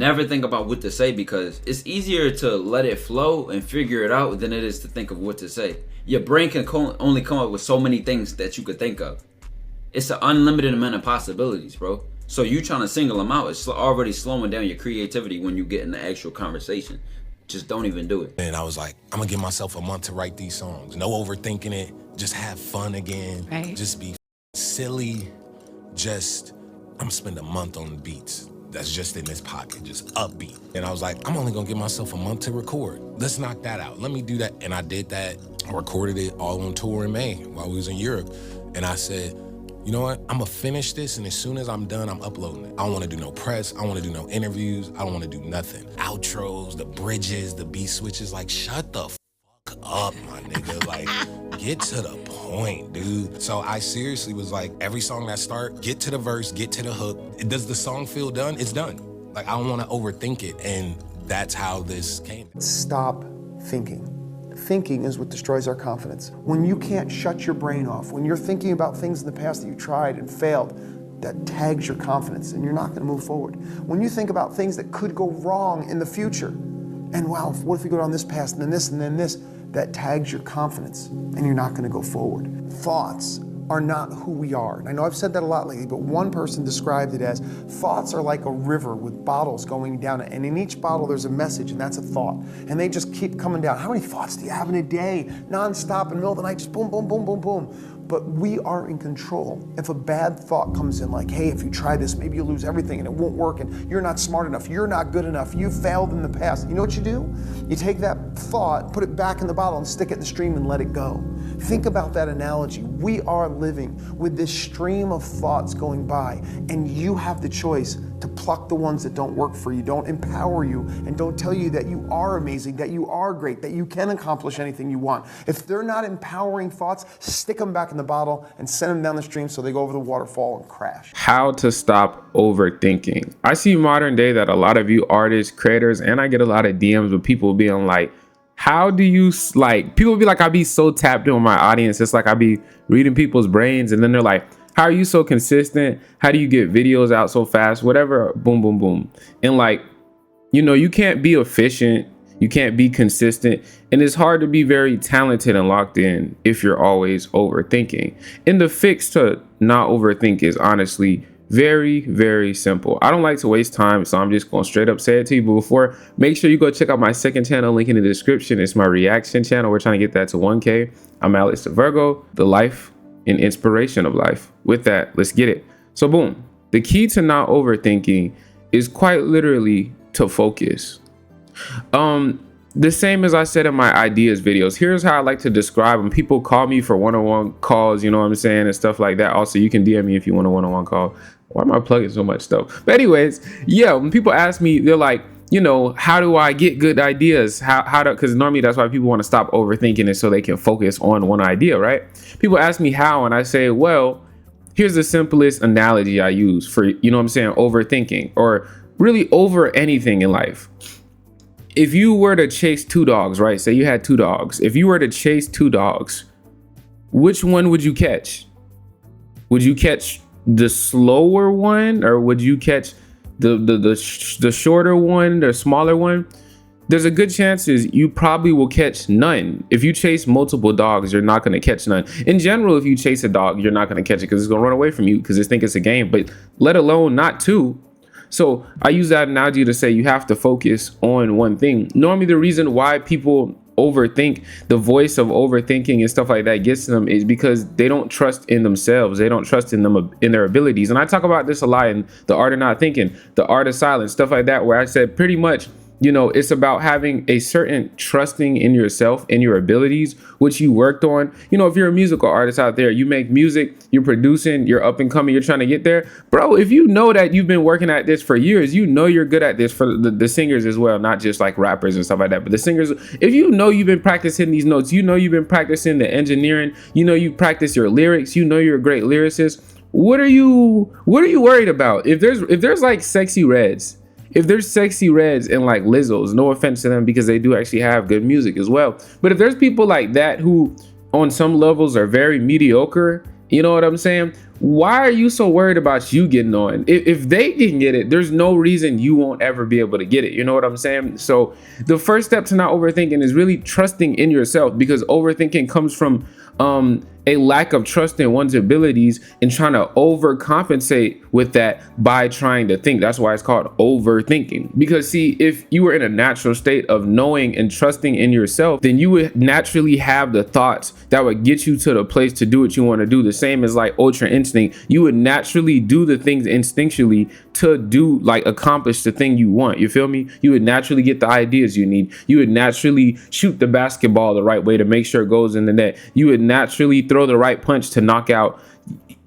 Never think about what to say, because it's easier to let it flow and figure it out than it is to think of what to say. Your brain can only come up with so many things that you could think of. It's an unlimited amount of possibilities, bro. So you trying to single them out is already slowing down your creativity when you get in the actual conversation. Just don't even do it. And I was like, I'm gonna give myself a month to write these songs. No overthinking it, just have fun again. Right. Just be silly. I'm gonna spend a month on the beats. That's just in this pocket, just upbeat. And I was like, I'm only gonna give myself a month to record. Let's knock that out. Let me do that. And I did that. I recorded it all on tour in May while we was in Europe. And I said, you know what? I'm gonna finish this, and as soon as I'm done, I'm uploading it. I don't wanna do no press. I don't wanna do no interviews. I don't wanna do nothing. Outros, the bridges, the beat switches, like, shut the fuck up, my nigga. Like, get to the point, dude. So I seriously was like, every song that start, get to the verse, get to the hook. Does the song feel done? It's done. Like, I don't wanna overthink it, and that's how this came. Stop thinking. Thinking is what destroys our confidence. When you can't shut your brain off, when you're thinking about things in the past that you tried and failed, that tags your confidence and you're not gonna move forward. When you think about things that could go wrong in the future, and wow, what if we go down this path and then this and then this, that tags your confidence and you're not gonna go forward. Thoughts are not who we are. And I know I've said that a lot lately, but one person described it as thoughts are like a river with bottles going down it, and in each bottle there's a message, and that's a thought. And they just keep coming down. How many thoughts do you have in a day? Non-stop in the middle of the night, just boom, boom, boom, boom, boom. But we are in control. If a bad thought comes in like, hey, if you try this, maybe you'll lose everything and it won't work, and you're not smart enough, you're not good enough, you failed in the past. You know what you do? You take that thought, put it back in the bottle and stick it in the stream and let it go. Think about that analogy. We are living with this stream of thoughts going by, and you have the choice to pluck the ones that don't work for you, don't empower you, and don't tell you that you are amazing, that you are great, that you can accomplish anything you want. If they're not empowering thoughts, stick them back in the bottle and send them down the stream so they go over the waterfall and crash. How to stop overthinking. I see modern day that a lot of you artists, creators, and I get a lot of DMs with people being like, how do you, like, people be like, I be so tapped in with my audience. It's like I be reading people's brains, and then they're like, how are you so consistent? How do you get videos out so fast? Whatever, boom, boom, boom. And like, you know, you can't be efficient. You can't be consistent. And it's hard to be very talented and locked in if you're always overthinking. And the fix to not overthink is honestly very, very simple. I don't like to waste time, so I'm just going to straight up say it to you. But before, make sure you go check out my second channel, link in the description. It's my reaction channel. We're trying to get that to 1K. I'm Alex the Virgo, the life and inspiration of life. With that, let's get it. So boom, the key to not overthinking is quite literally to focus. The same as I said in my ideas videos. Here's how I like to describe them. People call me for one-on-one calls, you know what I'm saying, and stuff like that. Also, you can DM me if you want a one-on-one call. Why am I plugging so much stuff? But anyways, yeah, when people ask me, they're like, you know, how do I get good ideas? Because normally that's why people want to stop overthinking it so they can focus on one idea, right? People ask me how, and I say, well, here's the simplest analogy I use for, you know what I'm saying, overthinking, or really over anything in life. If you were to chase two dogs, right? Say you had two dogs. If you were to chase two dogs, which one would you catch? Would you catch the slower one, or would you catch the shorter one, the smaller one? There's a good chance you probably will catch none. If you chase multiple dogs, you're not going to catch none. In general, if you chase a dog, you're not going to catch it because it's going to run away from you because it thinks it's a game, but let alone not two. So I use that analogy to say you have to focus on one thing. Normally, the reason why people overthink, the voice of overthinking and stuff like that gets to them, is because they don't trust in themselves. They don't trust in them, in their abilities. And I talk about this a lot in The Art of Not Thinking, The Art of Silence, stuff like that, where I said pretty much, you know, it's about having a certain trusting in yourself and your abilities, which you worked on. You know, if you're a musical artist out there, you make music, you're producing, you're up and coming, you're trying to get there. Bro, if you know that you've been working at this for years, you know you're good at this. For the singers as well, not just like rappers and stuff like that, but the singers, if you know you've been practicing these notes, you know you've been practicing the engineering, you know you practice your lyrics, you know you're a great lyricist. What are you worried about? If there's like sexy reds, if there's sexy reds and like Lizzos, no offense to them because they do actually have good music as well. But if there's people like that who on some levels are very mediocre You know what I'm saying? Why are you so worried about you getting on? If they can get it, there's no reason you won't ever be able to get it. You know what I'm saying? So the first step to not overthinking is really trusting in yourself, because overthinking comes from a lack of trust in one's abilities and trying to overcompensate with that by trying to think. That's why it's called overthinking. Because see, if you were in a natural state of knowing and trusting in yourself, then you would naturally have the thoughts that would get you to the place to do what you want to do. The same as like ultra instinct. You would naturally do the things instinctually to do, like, accomplish the thing you want. You feel me? You would naturally get the ideas you need. You would naturally shoot the basketball the right way to make sure it goes in the net. You would naturally throw the right punch to knock out.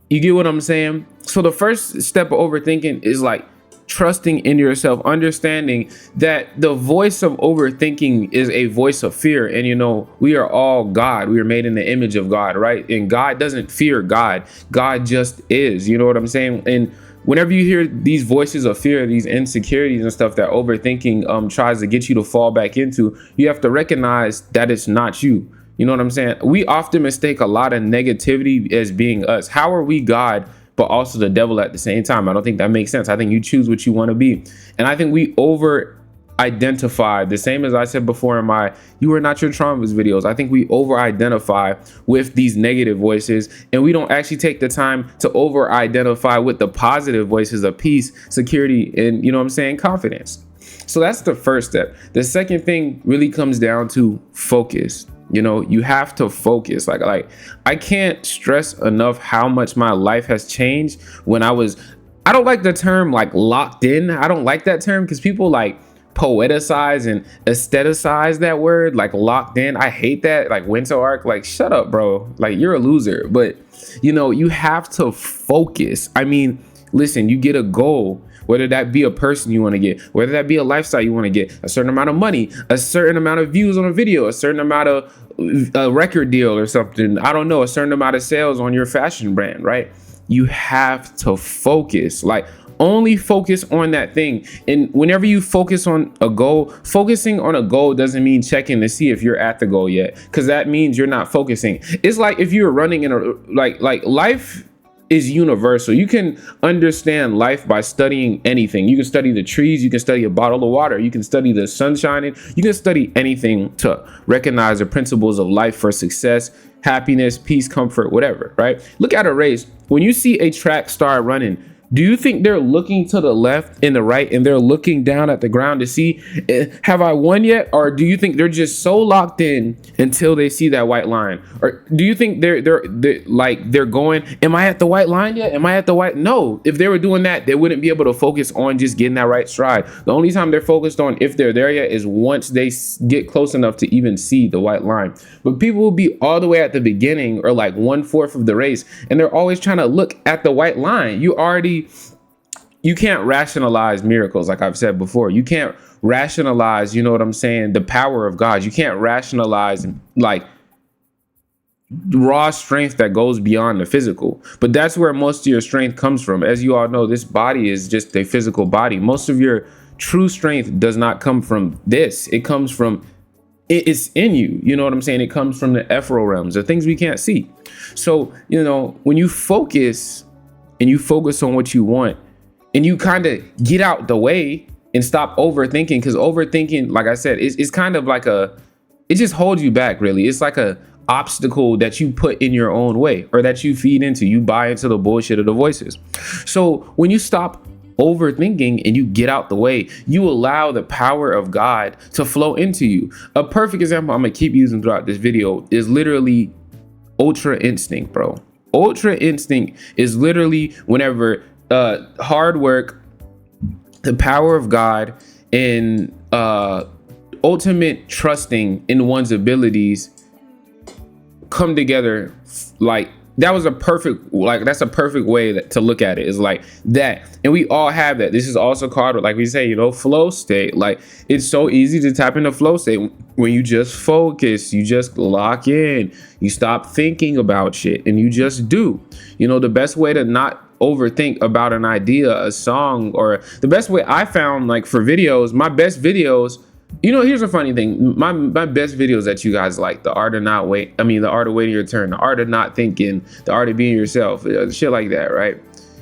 You get what I'm saying? So the first step of overthinking is like trusting in yourself, understanding that the voice of overthinking is a voice of fear. And you know, we are all God. We are made in the image of God, right? And God doesn't fear God. God just is. You know what I'm saying? And whenever you hear these voices of fear, these insecurities and stuff that overthinking tries to get you to fall back into, you have to recognize that it's not you. You know what I'm saying? We often mistake a lot of negativity as being us. How are we God, but also the devil at the same time? I don't think that makes sense. I think you choose what you want to be. And I think we over identify, the same as I said before in my "You Are Not Your Traumas" videos. I think we over identify with these negative voices, and we don't actually take the time to over identify with the positive voices of peace, security, and, you know what I'm saying, confidence. So that's the first step. The second thing really comes down to focus. You know, you have to focus. Like I can't stress enough how much my life has changed when I don't like the term like locked in. I don't like that term because people like poeticize and aestheticize that word, like locked in. I hate that. Like winter arc, like shut up, bro. Like you're a loser. But you know, you have to focus. I mean, listen, you get a goal, whether that be a person you want to get, whether that be a lifestyle you want to get, a certain amount of money, a certain amount of views on a video, a certain amount of a record deal or something. I don't know, a certain amount of sales on your fashion brand, right? You have to focus, like only focus on that thing. And whenever you focus on a goal, focusing on a goal doesn't mean checking to see if you're at the goal yet, because that means you're not focusing. It's like if you're running in a like life is universal. You can understand life by studying anything. You can study the trees, you can study a bottle of water, you can study the sun shining, you can study anything to recognize the principles of life for success, happiness, peace, comfort, whatever, right? Look at a race. When you see a track star running, do you think they're looking to the left and the right and they're looking down at the ground to see, have I won yet? Or do you think they're just so locked in until they see that white line? Or do you think they're going, am I at the white line yet? Am I at the white? No, if they were doing that, they wouldn't be able to focus on just getting that right stride. The only time they're focused on if they're there yet is once they get close enough to even see the white line. But people will be all the way at the beginning or like 1/4 of the race, and they're always trying to look at the white line. You can't rationalize miracles, like I've said before. You can't rationalize, you know what I'm saying, the power of God. You can't rationalize like raw strength that goes beyond the physical. But that's where most of your strength comes from. As you all know, this body is just a physical body. Most of your true strength does not come from this. It comes from, it's in you. You know what I'm saying? It comes from the ethereal realms, the things we can't see. So, you know, when you focus and you focus on what you want, and you kind of get out the way and stop overthinking, because overthinking, like I said, is kind of like it just holds you back, really. It's like a obstacle that you put in your own way, or that you feed into. You buy into the bullshit of the voices. So when you stop overthinking and you get out the way, you allow the power of God to flow into you. A perfect example I'm gonna keep using throughout this video is literally ultra instinct, bro. Ultra instinct is literally whenever hard work, the power of God, and ultimate trusting in one's abilities come together. Like that's a perfect way to look at it, is like that. And we all have that. This is also called, like we say, you know, flow state. Like it's so easy to tap into flow state when you just focus, you just lock in, you stop thinking about shit and you just do. You know, the best way to not overthink about an idea, a song, or the best way I found, like for videos, my best videos You know, here's a funny thing. My best videos that you guys like, the art of not wait. I mean, the art of waiting your turn, the art of not thinking, the art of being yourself, shit like that, right?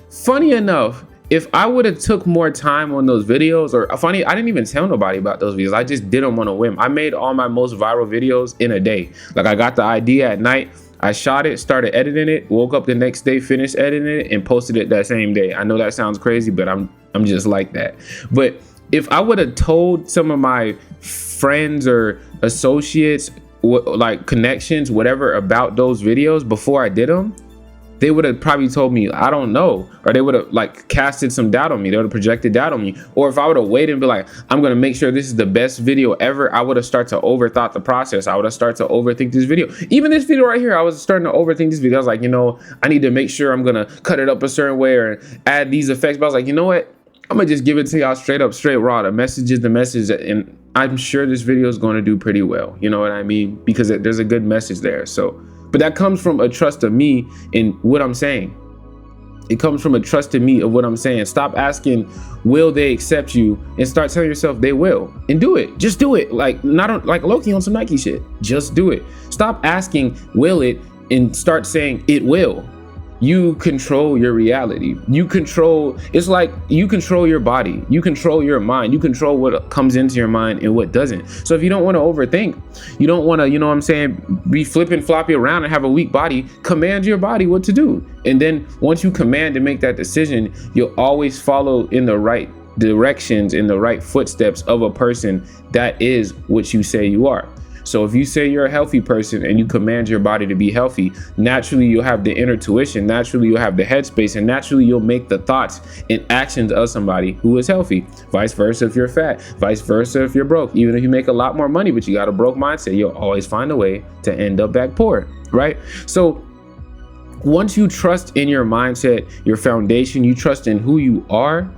Funny enough, if I would have took more time on those videos, or funny, I didn't even tell nobody about those videos. I just did them on a whim. I made all my most viral videos in a day. Like, I got the idea at night, I shot it, started editing it, woke up the next day, finished editing it, and posted it that same day. I know that sounds crazy, but I'm just like that. But if I would have told some of my friends or associates, like connections, whatever, about those videos before I did them, they would have probably told me, I don't know, or they would have like casted some doubt on me. They would have projected doubt on me. Or if I would have waited and be like, I'm going to make sure this is the best video ever, I would have started to overthought the process. I would have started to overthink this video. Even this video right here, I was starting to overthink this video. I was like, you know, I need to make sure I'm going to cut it up a certain way or add these effects. But I was like, you know what? I'm going to just give it to y'all straight up, straight raw. The message is the message. And I'm sure this video is going to do pretty well. You know what I mean? Because there's a good message there. So, but that comes from a trust of me in what I'm saying. It comes from a trust in me of what I'm saying. Stop asking, will they accept you? And start telling yourself they will. And do it. Just do it. Like, not on, like Loki on some Nike shit. Just do it. Stop asking, will it? And start saying it will. You control your reality. You control, it's like you control your body. You control your mind. You control what comes into your mind and what doesn't. So if you don't want to overthink, you don't want to, you know what I'm saying, be flipping floppy around and have a weak body, command your body what to do. And then once you command and make that decision, you'll always follow in the right directions, in the right footsteps of a person that is what you say you are. So if you say you're a healthy person and you command your body to be healthy, naturally you'll have the inner tuition, naturally you'll have the headspace, and naturally you'll make the thoughts and actions of somebody who is healthy. Vice versa if you're fat, vice versa if you're broke. Even if you make a lot more money, but you got a broke mindset, you'll always find a way to end up back poor, right? So once you trust in your mindset, your foundation, you trust in who you are,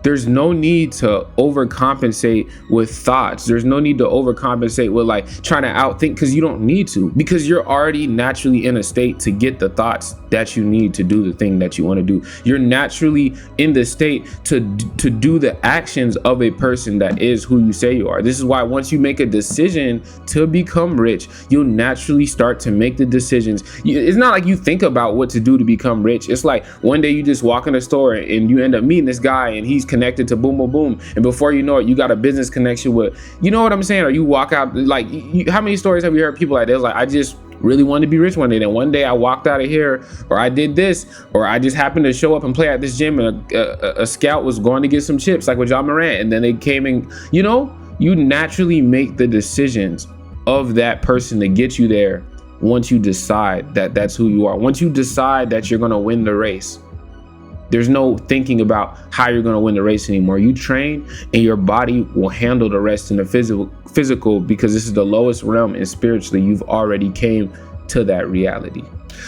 there's no need to overcompensate with thoughts. There's no need to overcompensate with like trying to outthink, because you don't need to, because you're already naturally in a state to get the thoughts that you need to do the thing that you want to do. You're naturally in the state to do the actions of a person that is who you say you are. This is why once you make a decision to become rich, you'll naturally start to make the decisions. It's not like you think about what to do to become rich. It's like one day you just walk in the store and you end up meeting this guy and he's connected to boom, boom, boom. And before you know it, you got a business connection with, you know what I'm saying? Or you walk out, like, how many stories have you heard people like this? Like, I just really wanted to be rich one day. Then one day I walked out of here, or I did this, or I just happened to show up and play at this gym and a scout was going to get some chips, like with John Morant. And then they came and, you know, you naturally make the decisions of that person to get you there once you decide that that's who you are. Once you decide that you're going to win the race, there's no thinking about how you're going to win the race anymore. You train and your body will handle the rest in the physical, because this is the lowest realm, and spiritually you've already came to that reality.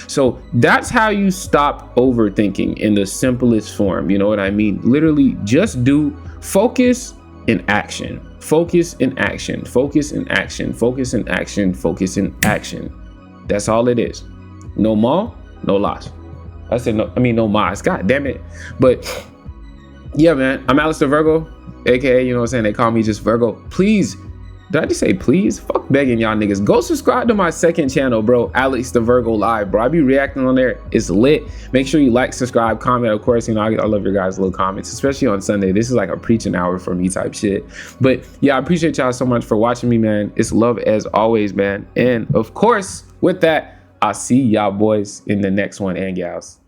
So that's how you stop overthinking in the simplest form. You know what I mean? Literally just do focus and action, focus and action, focus and action, focus and action, focus and action. That's all it is. No more, no loss. I said no, I mean no mas. God damn it. But yeah, man, I'm Alex the Virgo, aka, you know what I'm saying, they call me just Virgo. Please, did I just say please? Fuck begging y'all niggas. Go subscribe to my second channel, bro, Alex the Virgo Live, bro. I be reacting on there. It's lit. Make sure you like, subscribe, comment. Of course, you know, I love your guys' little comments, especially on Sunday. This is like a preaching hour for me type shit. But yeah, I appreciate y'all so much for watching me, man. It's love as always, man. And of course, with that, I'll see y'all boys in the next one, and gals.